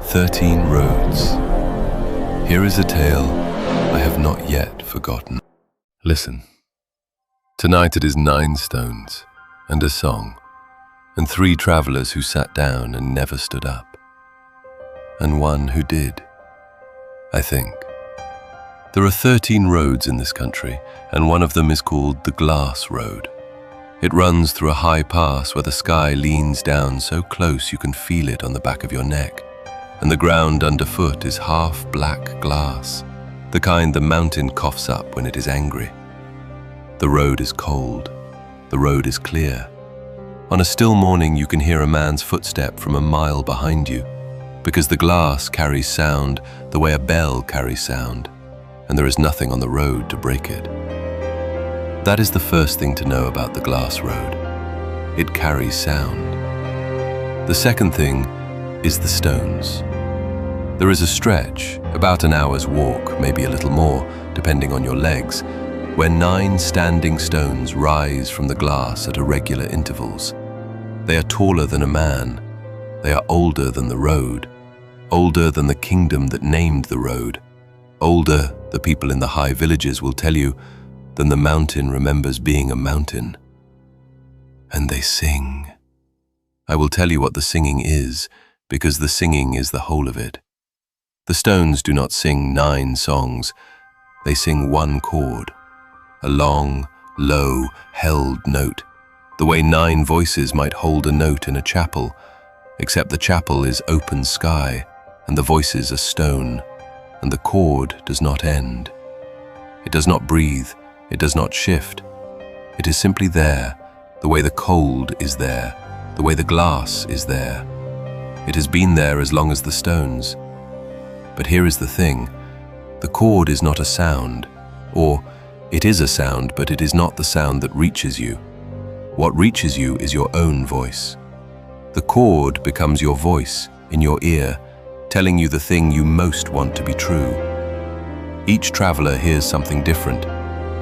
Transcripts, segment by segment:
13 Roads. Here is a tale I have not yet forgotten. Listen. Tonight it is 9 stones, and a song, and 3 travelers who sat down and never stood up, and one who did, I think. There are 13 roads in this country, and one of them is called the Glass Road. It runs through a high pass where the sky leans down so close you can feel it on the back of your neck, and the ground underfoot is half black glass, the kind the mountain coughs up when it is angry. The road is cold. The road is clear. On a still morning you can hear a man's footstep from a mile behind you, because the glass carries sound the way a bell carries sound, and there is nothing on the road to break it. That is the first thing to know about the Glass Road. It carries sound. The second thing is the stones. There is a stretch, about an hour's walk, maybe a little more, depending on your legs, where 9 standing stones rise from the glass at irregular intervals. They are taller than a man. They are older than the road, older than the kingdom that named the road, older, the people in the high villages will tell you, than the mountain remembers being a mountain. And they sing. I will tell you what the singing is, because the singing is the whole of it. The stones do not sing 9 songs. They sing one chord, a long, low, held note, the way 9 voices might hold a note in a chapel, except the chapel is open sky, and the voices are stone, and the chord does not end. It does not breathe. It does not shift. It is simply there, the way the cold is there, the way the glass is there. It has been there as long as the stones. But here is the thing. The chord is not a sound, or it is a sound, but it is not the sound that reaches you. What reaches you is your own voice. The chord becomes your voice in your ear, telling you the thing you most want to be true. Each traveler hears something different.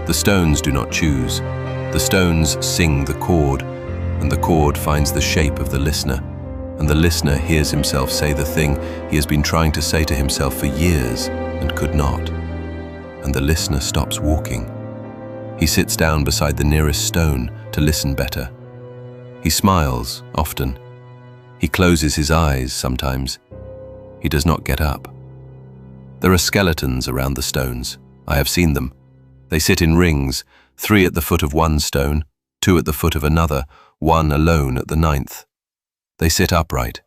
The stones do not choose. The stones sing the chord, and the chord finds the shape of the listener, and the listener hears himself say the thing he has been trying to say to himself for years and could not. And the listener stops walking. He sits down beside the nearest stone to listen better. He smiles often. He closes his eyes sometimes. He does not get up. There are skeletons around the stones. I have seen them. They sit in rings, 3 at the foot of one stone, 2 at the foot of another, 1 alone at the 9th. They sit upright.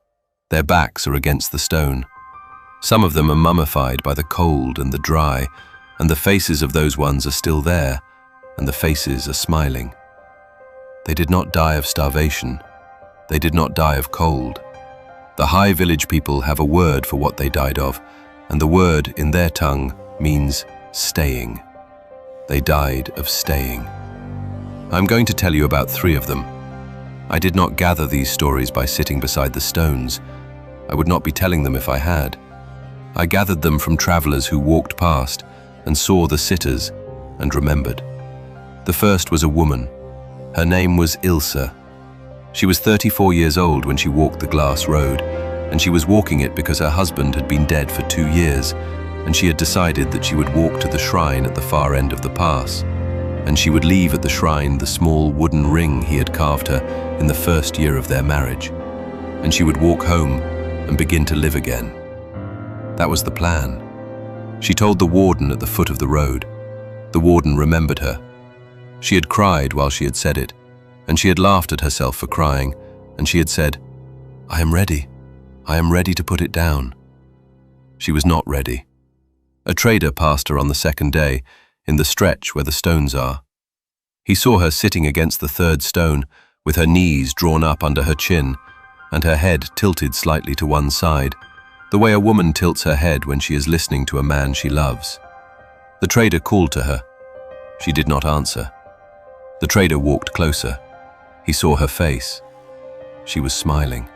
Their backs are against the stone. Some of them are mummified by the cold and the dry, and the faces of those ones are still there, and the faces are smiling. They did not die of starvation. They did not die of cold. The high village people have a word for what they died of, and the word in their tongue means staying. They died of staying. I'm going to tell you about 3 of them. I did not gather these stories by sitting beside the stones. I would not be telling them if I had. I gathered them from travelers who walked past and saw the sitters and remembered. The first was a woman. Her name was Ilsa. She was 34 years old when she walked the Glass Road, and she was walking it because her husband had been dead for 2 years, and she had decided that she would walk to the shrine at the far end of the pass, and she would leave at the shrine the small wooden ring he had carved her in the first year of their marriage, and she would walk home and begin to live again. That was the plan. She told the warden at the foot of the road. The warden remembered her. She had cried while she had said it, and she had laughed at herself for crying, and she had said, "I am ready. I am ready to put it down." She was not ready. A trader passed her on the second day, in the stretch where the stones are. He saw her sitting against the 3rd stone, with her knees drawn up under her chin, and her head tilted slightly to one side, the way a woman tilts her head when she is listening to a man she loves. The trader called to her. She did not answer. The trader walked closer. He saw her face. She was smiling.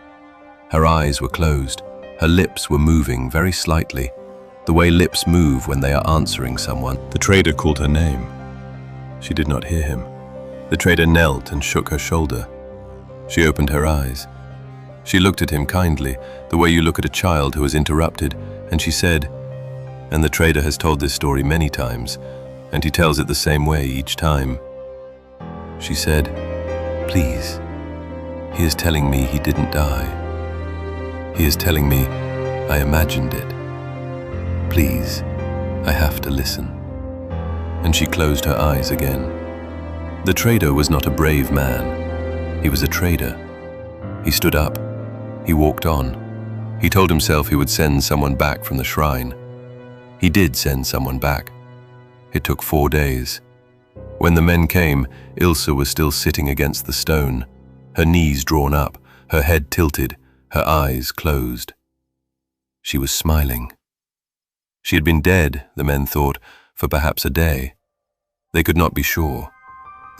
Her eyes were closed. Her lips were moving very slightly, the way lips move when they are answering someone. The trader called her name. She did not hear him. The trader knelt and shook her shoulder. She opened her eyes. She looked at him kindly, the way you look at a child who is interrupted, and she said, and the trader has told this story many times, and he tells it the same way each time. She said, "Please, he is telling me he didn't die. He is telling me I imagined it. Please, I have to listen." And she closed her eyes again. The trader was not a brave man. He was a trader. He stood up. He walked on. He told himself he would send someone back from the shrine. He did send someone back. It took 4 days. When the men came, Ilse was still sitting against the stone, her knees drawn up, her head tilted, her eyes closed. She was smiling. She had been dead, the men thought, for perhaps a day. They could not be sure.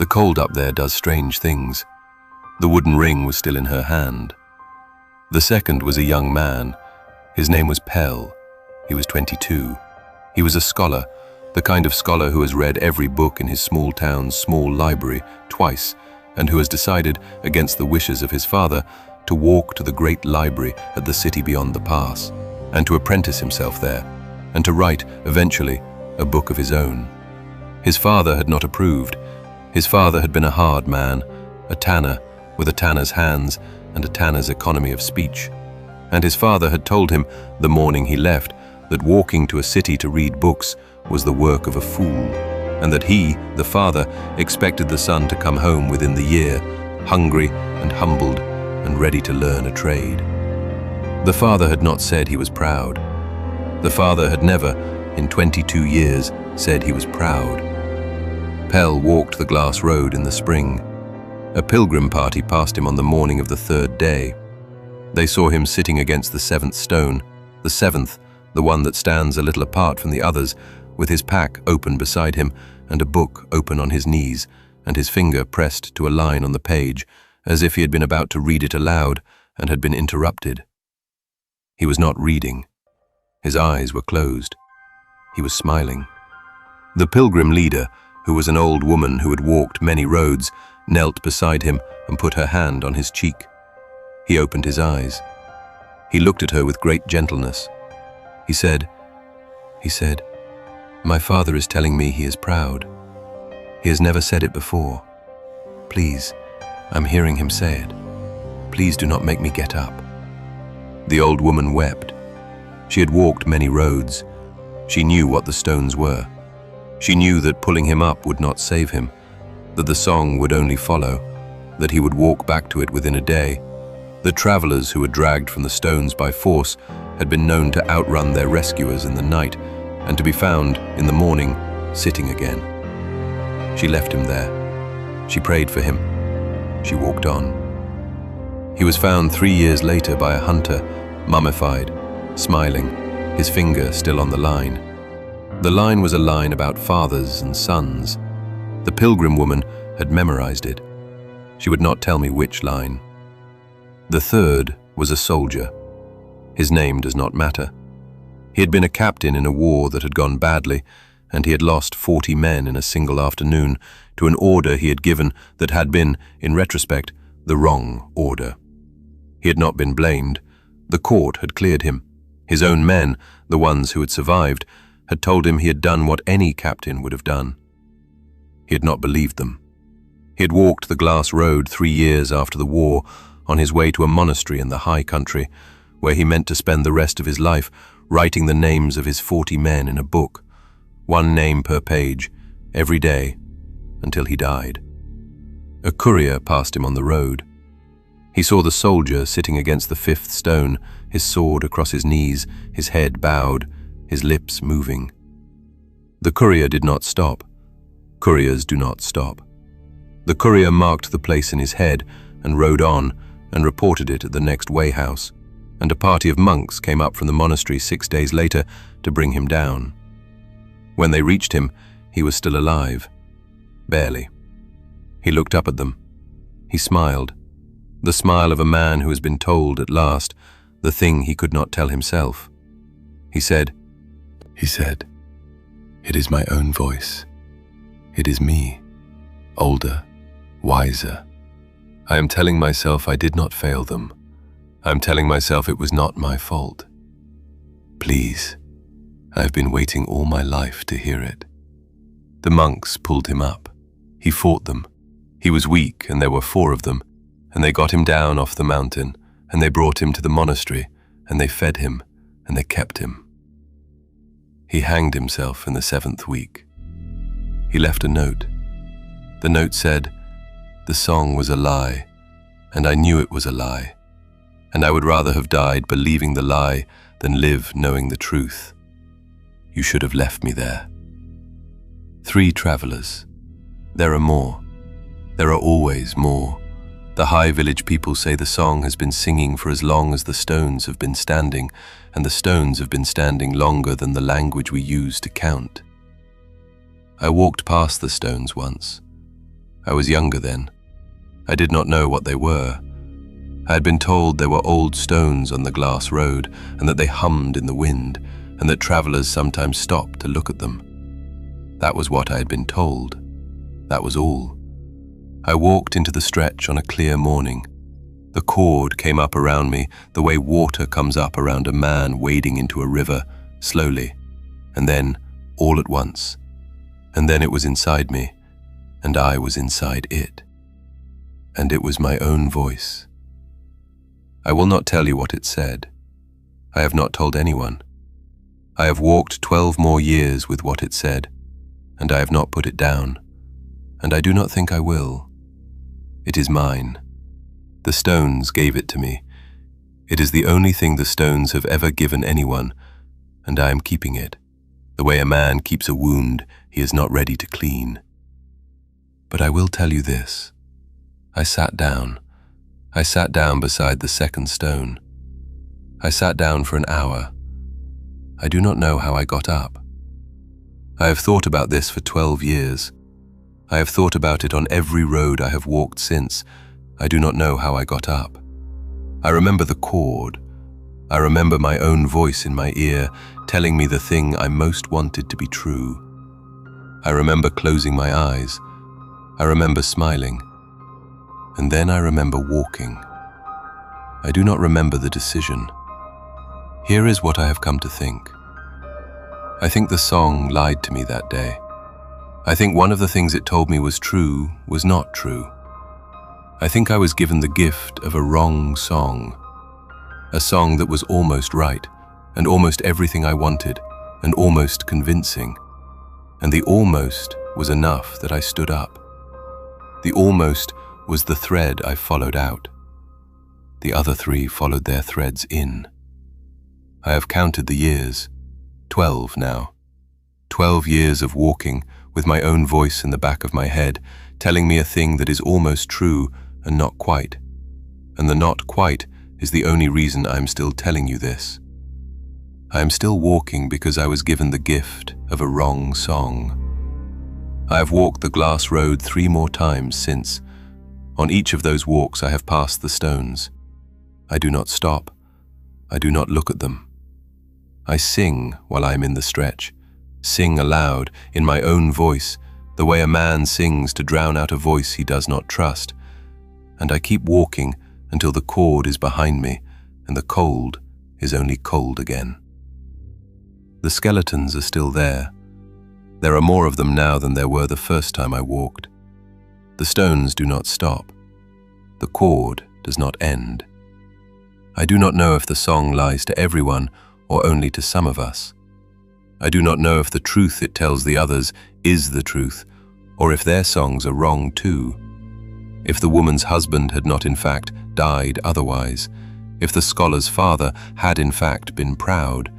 The cold up there does strange things. The wooden ring was still in her hand. The second was a young man. His name was Pell. He was 22. He was a scholar, the kind of scholar who has read every book in his small town's small library twice, and who has decided, against the wishes of his father, to walk to the great library at the city beyond the pass, and to apprentice himself there, and to write, eventually, a book of his own. His father had not approved. His father had been a hard man, a tanner, with a tanner's hands and a tanner's economy of speech. And his father had told him, the morning he left, that walking to a city to read books was the work of a fool, and that he, the father, expected the son to come home within the year, hungry and humbled and ready to learn a trade. The father had not said he was proud. The father had never, in 22 years, said he was proud. Pell walked the glass road in the spring. A pilgrim party passed him on the morning of the 3rd day. They saw him sitting against the 7th stone, the 7th, the one that stands a little apart from the others, with his pack open beside him and a book open on his knees, and his finger pressed to a line on the page, as if he had been about to read it aloud and had been interrupted. He was not reading. His eyes were closed. He was smiling. The pilgrim leader, who was an old woman who had walked many roads, knelt beside him and put her hand on his cheek. He opened his eyes. He looked at her with great gentleness. He said, "My father is telling me he is proud. He has never said it before. Please, I'm hearing him say it. Please do not make me get up." The old woman wept. She had walked many roads. She knew what the stones were. She knew that pulling him up would not save him, that the song would only follow, that he would walk back to it within a day. The travelers who were dragged from the stones by force had been known to outrun their rescuers in the night and to be found, in the morning, sitting again. She left him there. She prayed for him. She walked on. He was found 3 years later by a hunter, mummified, smiling, his finger still on the line. The line was a line about fathers and sons. The pilgrim woman had memorized it. She would not tell me which line. The third was a soldier. His name does not matter. He had been a captain in a war that had gone badly, and he had lost 40 men in a single afternoon to an order he had given that had been, in retrospect, the wrong order. He had not been blamed. The court had cleared him. His own men, the ones who had survived, had told him he had done what any captain would have done. He had not believed them. He had walked the glass road 3 years after the war, on his way to a monastery in the high country, where he meant to spend the rest of his life writing the names of his 40 men in a book, 1 name per page, every day, until he died. A courier passed him on the road. He saw the soldier sitting against the 5th stone, his sword across his knees, his head bowed, his lips moving. The courier did not stop. Couriers do not stop. The courier marked the place in his head and rode on and reported it at the next way-house, and a party of monks came up from the monastery 6 days later to bring him down. When they reached him, he was still alive. Barely. He looked up at them. He smiled. The smile of a man who has been told at last the thing he could not tell himself. He said, "It is my own voice. It is me, older, wiser. I am telling myself I did not fail them. I'm telling myself it was not my fault. Please, I've been waiting all my life to hear it. The monks pulled him up. He fought them. He was weak, and there were 4 of them, and they got him down off the mountain, and they brought him to the monastery, and they fed him, and they kept him. He hanged himself in the 7th week. He left a note. The note said, "The song was a lie, and I knew it was a lie, and I would rather have died believing the lie than live knowing the truth. You should have left me there." 3 travelers. There are more. There are always more. The high village people say the song has been singing for as long as the stones have been standing, and the stones have been standing longer than the language we use to count. I walked past the stones once. I was younger then. I did not know what they were. I had been told there were old stones on the glass road, and that they hummed in the wind, and that travelers sometimes stopped to look at them. That was what I had been told. That was all. I walked into the stretch on a clear morning. The cord came up around me the way water comes up around a man wading into a river, slowly, and then all at once. And then it was inside me, and I was inside it. And it was my own voice. I will not tell you what it said. I have not told anyone. I have walked 12 more years with what it said, and I have not put it down, and I do not think I will. It is mine. The stones gave it to me. It is the only thing the stones have ever given anyone, and I am keeping it, the way a man keeps a wound he is not ready to clean. But I will tell you this. I sat down. I sat down beside the 2nd stone. I sat down for an hour. I do not know how I got up. I have thought about this for 12 years. I have thought about it on every road I have walked since. I do not know how I got up. I remember the cord. I remember my own voice in my ear telling me the thing I most wanted to be true. I remember closing my eyes. I remember smiling. And then I remember walking. I do not remember the decision. Here is what I have come to think. I think the song lied to me that day. I think one of the things it told me was true was not true. I think I was given the gift of a wrong song. A song that was almost right, and almost everything I wanted, and almost convincing. And the almost was enough that I stood up. The almost was the thread I followed out. The other 3 followed their threads in. I have counted the years. 12 now. 12 years of walking with my own voice in the back of my head, telling me a thing that is almost true and not quite. And the not quite is the only reason I am still telling you this. I am still walking because I was given the gift of a wrong song. I have walked the glass road 3 more times since. On each of those walks I have passed the stones. I do not stop. I do not look at them. I sing while I am in the stretch, sing aloud in my own voice, the way a man sings to drown out a voice he does not trust. And I keep walking until the cord is behind me and the cold is only cold again. The skeletons are still there. There are more of them now than there were the first time I walked. The stones do not stop. The cord does not end. I do not know if the song lies to everyone or only to some of us. I do not know if the truth it tells the others is the truth, or if their songs are wrong too. If the woman's husband had not in fact died otherwise, if the scholar's father had in fact been proud,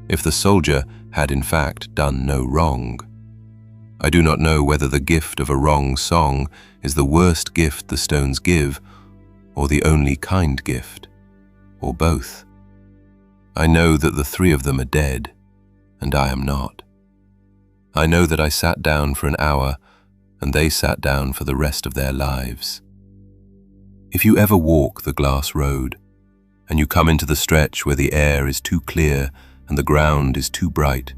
if the soldier had in fact done no wrong. I do not know whether the gift of a wrong song is the worst gift the stones give, or the only kind gift, or both. I know that the 3 of them are dead, and I am not. I know that I sat down for an hour, and they sat down for the rest of their lives. If you ever walk the glass road, and you come into the stretch where the air is too clear and the ground is too bright,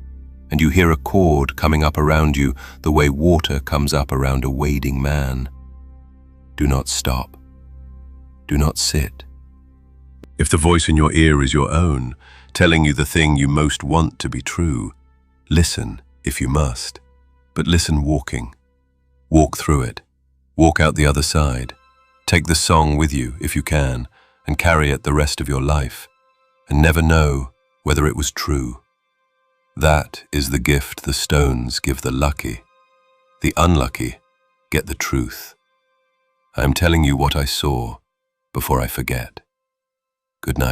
and you hear a cord coming up around you the way water comes up around a wading man, do not stop. Do not sit. If the voice in your ear is your own, telling you the thing you most want to be true, listen if you must, but listen walking. Walk through it. Walk out the other side. Take the song with you if you can, and carry it the rest of your life, and never know whether it was true. That is the gift the stones give the lucky. The unlucky get the truth. I am telling you what I saw before I forget. Good night.